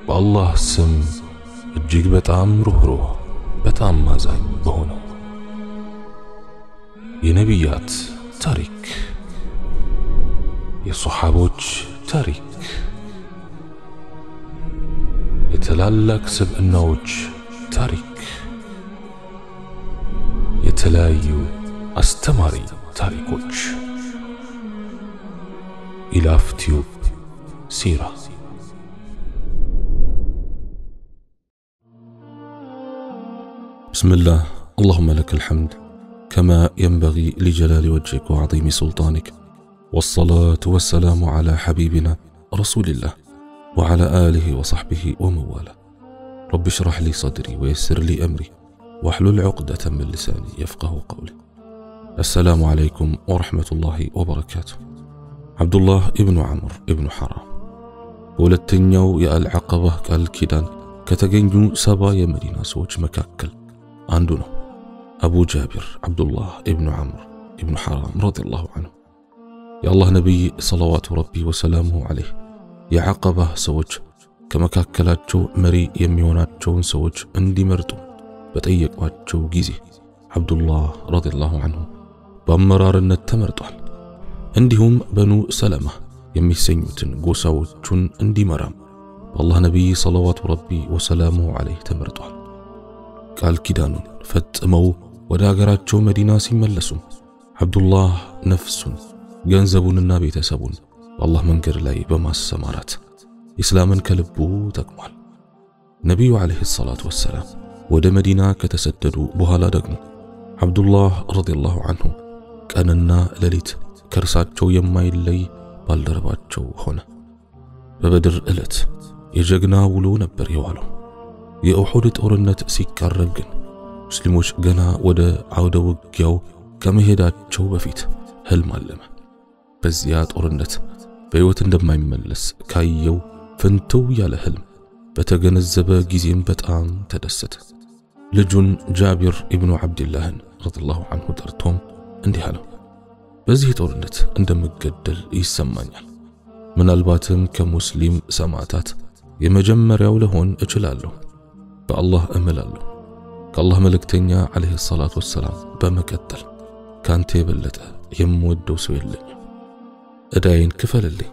በአላህ ስም እጅግ በጣም ሩህሩህ በጣም አዛኝ በሆነው የነቢያት ታሪክ የሱሐቦች ታሪክ የታላላቅ ስብዕናዎች ታሪክ የተለያዩ አስተማሪ ታሪኮች ኢላፍ ቲዩብ ሲራ بسم الله اللهم لك الحمد كما ينبغي لجلال وجهك وعظيم سلطانك والصلاة والسلام على حبيبنا رسول الله وعلى آله وصحبه ومن والاه رب اشرح لي صدري ويسر لي أمري واحلل عقدة من لساني يفقه قولي السلام عليكم ورحمة الله وبركاته عبد الله ابن عمرو ابن حرام ولتنيو يا العقبة كالكيدان كتجنجو سبا يمدينة سوج مكاكل عندنا أبو جابر عبد الله ابن عمرو ابن حرام رضي الله عنه يا الله نبي صلوات ربي وسلامه عليه يا عقبة سوج كمكاكلاتشو مري يميوناتشون سوج اندي مرتو بتأيقواتشو جيزي عبد الله رضي الله عنه بأمرار النتمرتوال عندهم بنو سلمة يميسنيوتن قوساوتشون اندي مرام والله نبي صلوات ربي وسلامه عليه تمرتوال قال كيدانون فتمو وداغراتشو مدينة سيملسون عبد الله نفسون ገንዘቡን እና ቤተሰቡን በአላህ መንገድ ላይ በማሰማራት ኢስላምን ከልቡ ተቀሟል። ነብዩ አለይሂ ሰላቱ ወሰላም ወደ መዲና ከተሰደዱ በኋላ ደግሞ አብዱላህ ረዲየላሁ ዐንሁ ቀንና ሌሊት ከርሳቸው የማይለይ ባልደረባቸው ሆነ። በበድር ዕለት የጀግና ውሎ ነበር የዋለው። የኡሁድ ጦርነት ሲቃረብ ግን ሙስሊሞች ገና ወደ አውደ ውጊያው ከመሄዳቸው በፊት ህልም አለመ። በዚያ ጦርነት በህይወት እንደማይመለስ ካየው ፍንትው ያለ ህልም በተገነዘበ ጊዜም በጣም ተደሰተ። ልጁን ጃቢር ኢብኑ አብዱላህን ረዲየላሁ ዐንሁ ጠርቶም እንዲህ አለው፣ በዚህ ጦርነት እንደምገደል ይሰማኛል። ምናልባትም ከሙስሊም ሰማዕታት የመጀመሪያው ለሆን እችላለሁ። በአላህ እምላለሁ። ከአላህ መልእክተኛ አለይሂ ሰላቱ ወሰላም በመቀጠል ካንተ የበለጠ የምወደው ሰው የለኝም። እዳይን ክፈልልኝ፣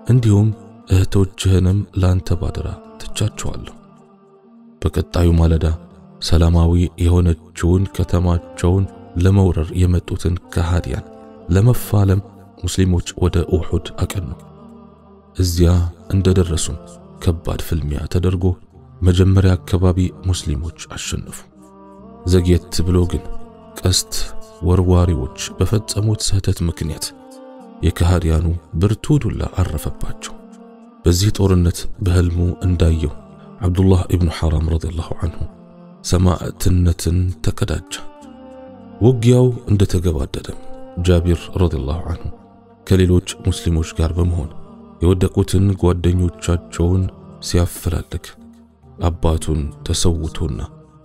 እንዲሁም እህቶችህንም ላንተ ባደራ ትቻቸዋለሁ። በቀጣዩ ማለዳ ሰላማዊ የሆነችውን ከተማቸውን ለመውረር የመጡትን ከሃዲያን ለመፋለም ሙስሊሞች ወደ ኡሁድ አቀኑ። እዚያ እንደደረሱም ከባድ ፍልሚያ ተደርጎ መጀመሪያ አካባቢ ሙስሊሞች አሸነፉ። ዘግየት ብሎ ግን ቀስት ወርዋሪዎች በፈጸሙት ስህተት ምክንያት የከሃዲያኑ ብርቱ ዱላ አረፈባቸው። በዚህ ጦርነት በህልሙ እንዳየው አብዱላህ ኢብኑ ሐራም ረዲየላሁ ዐንሁ ሰማዕትነትን ተቀዳጀ። ውጊያው እንደተገባደደም ጃቢር ረዲየላሁ ዐንሁ ከሌሎች ሙስሊሞች ጋር በመሆን የወደቁትን ጓደኞቻቸውን ሲያፈላልግ አባቱን ተሰውቶና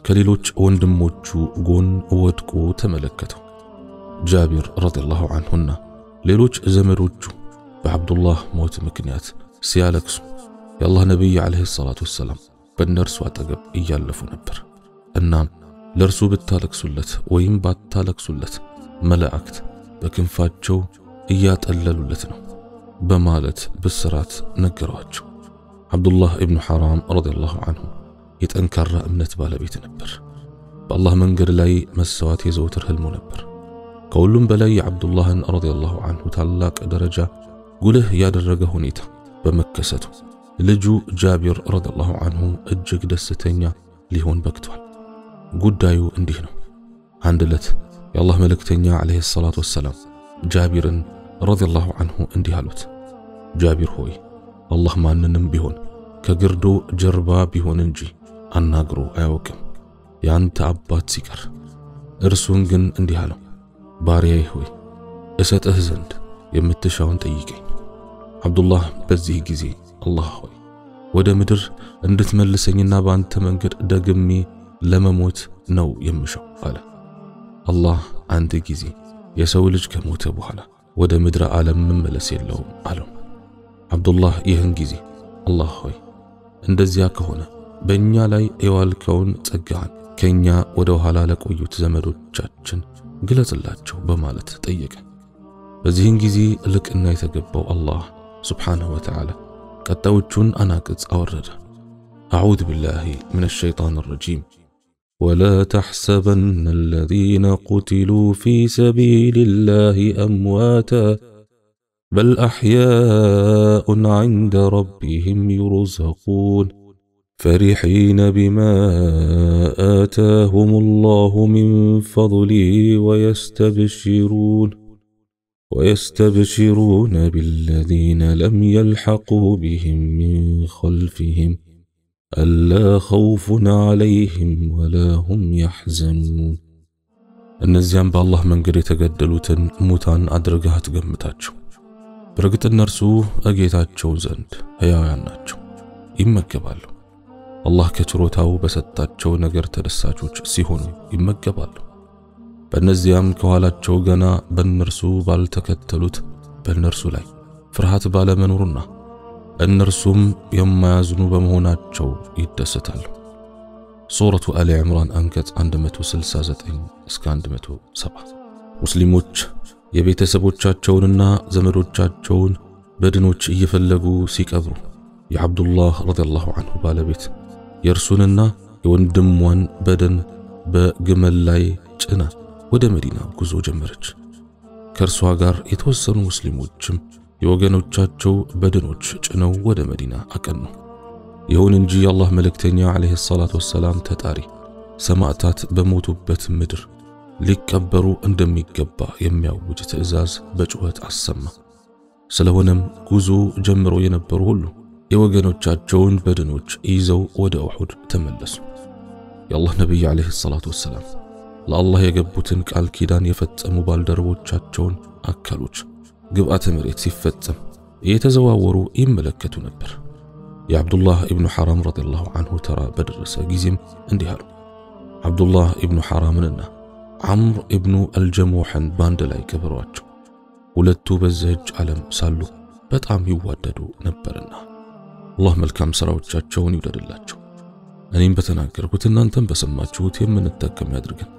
ከሌሎች ወንድሞቹ ጎን ወድቆ ተመለከተው። ጃቢር ረዲየላሁ ዐንሁና ሌሎች ዘመዶቹ በአብዱላህ ሞት ምክንያት ሲያለቅሱ የአላህ ነብይ አለይሂ ሰላቱ ወሰላም በእነርሱ አጠገብ እያለፉ ነበር። እናም ለእርሱ ብታለቅሱለት ወይም ባታለቅሱለት መላእክት በክንፋቸው እያጠለሉለት ነው በማለት ብስራት ነገሯቸው። አብዱላህ ኢብኑ ሐራም ረዲየላሁ ዐንሁ የጠንካራ እምነት ባለቤት ነበር። በአላህ መንገድ ላይ መስዋዕት የዘወትር ህልሙ ነበር። ከሁሉም በላይ የአብዱላህን ረዲየላሁ ዐንሁ ታላቅ ደረጃ ጉልህ ያደረገ ሁኔታ በመከሰቱ ልጁ ጃቢር ረዲየላሁ ዐንሁ እጅግ ደስተኛ ሊሆን በቅቷል። ጉዳዩ እንዲህ ነው። አንድ ዕለት የአላህ መልእክተኛ አለይሂ ሰላቱ ወሰላም ጃቢርን ረዲየላሁ ዐንሁ እንዲህ አሉት፣ ጃቢር ሆይ አላህ ማንንም ቢሆን ከግርዶ ጀርባ ቢሆን እንጂ አናግሮ አያውቅም ያንተ አባት ሲቀር። እርሱን ግን እንዲህ አለው፣ ባሪያዬ ሆይ እሰጥህ ዘንድ የምትሻውን ጠይቀኝ። አብዱላህ በዚህ ጊዜ አላህ ሆይ ወደ ምድር እንድትመልሰኝና በአንተ መንገድ ደግሜ ለመሞት ነው የምሻው አለ። አላህ አንድ ጊዜ የሰው ልጅ ከሞተ በኋላ ወደ ምድረ ዓለም መመለስ የለውም አለው። አብዱላህ ይህን ጊዜ አላህ ሆይ እንደዚያ ከሆነ በእኛ ላይ የዋልከውን ጸጋህን ከኛ ወደ ኋላ ለቆዩት ዘመዶቻችን ግለጽላቸው በማለት ጠየቀ። በዚህን ጊዜ ልቅና የተገባው አላህ ሱብሓነሁ ወተዓላ ቀጣዮቹን አናቅጽ አወረደ። أعوذ بالله من الشيطان الرجيم ولا تحسبن الذين قتلوا في سبيل الله أمواتا بل أحياء عند ربهم يرزقون فرحين بما آتاهم الله من فضله ويستبشرون بالذين لم يلحقوا بهم من خلفهم ألا خوف عليهم ولا هم يحزنون እነዚያም በአላህ መንገድ የተገደሉትን ሙታን አድርገህ አትገምታቸው። በእርግጥ እነርሱ እጌታቸው ዘንድ ሕያዋን ናቸው፣ ይመገባሉ። አላህ ከችሮታው በሰጣቸው ነገር ተደሳቾች ሲሆኑ ይመገባሉ። በእነዚያም ከኋላቸው ገና በእነርሱ ባልተከተሉት በእነርሱ ላይ ፍርሃት ባለመኖሩና እነርሱም የማያዝኑ በመሆናቸው ይደሰታሉ። ሱረቱ አሊ ዕምራን አንቀጽ 169 እስከ 170። ሙስሊሞች የቤተሰቦቻቸውንና ዘመዶቻቸውን በድኖች እየፈለጉ ሲቀብሩ የአብዱላህ ረዲየላሁ ዐንሁ ባለቤት የእርሱንና የወንድሟን በደን በግመል ላይ ጭና ወደ መዲና ጉዞ ጀመረች። ከእርሷ ጋር የተወሰኑ ሙስሊሞችም የወገኖቻቸው በድኖች ጭነው ወደ መዲና አቀኑ። ይሁን እንጂ የአላህ መልእክተኛ ዓለይሂ ሰላቱ ወሰላም ተጣሪ ሰማዕታት በሞቱበት ምድር ሊቀበሩ እንደሚገባ የሚያውጅ ትዕዛዝ በጩኸት አሰማ። ስለሆነም ጉዞ ጀምሮ የነበሩ ሁሉ የወገኖቻቸውን በድኖች ይዘው ወደ ኡሑድ ተመለሱ። የአላህ ነብይ ዓለይሂ ሰላቱ ወሰላም ለአላህ የገቡትን ቃል ኪዳን የፈጸሙ ባልደረቦቻቸውን አካሎች ግብአተ መሬት ሲፈጸም እየተዘዋወሩ ይመለከቱ ነበር። የአብዱላህ ኢብኑ ሐራም ረዲየላሁ ዐንሁ ተራ በደረሰ ጊዜም እንዲህ አሉ። አብዱላህ ኢብኑ ሐራምንና ዐምር ኢብኑ አልጀሙሕን ባንድ ላይ ቀበሯቸው። ሁለቱ በዚህች ዓለም ሳሉ በጣም ይዋደዱ ነበርና አላህ መልካም ሥራዎቻቸውን ይውደድላቸው። እኔም በተናገርኩት እናንተም በሰማችሁት የምንጠቀም ያድርገን።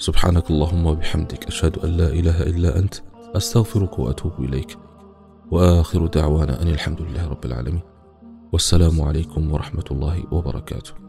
سبحانك اللهم وبحمدك أشهد أن لا إله إلا أنت أستغفرك وأتوب إليك وآخر دعوانا أن الحمد لله رب العالمين والسلام عليكم ورحمة الله وبركاته.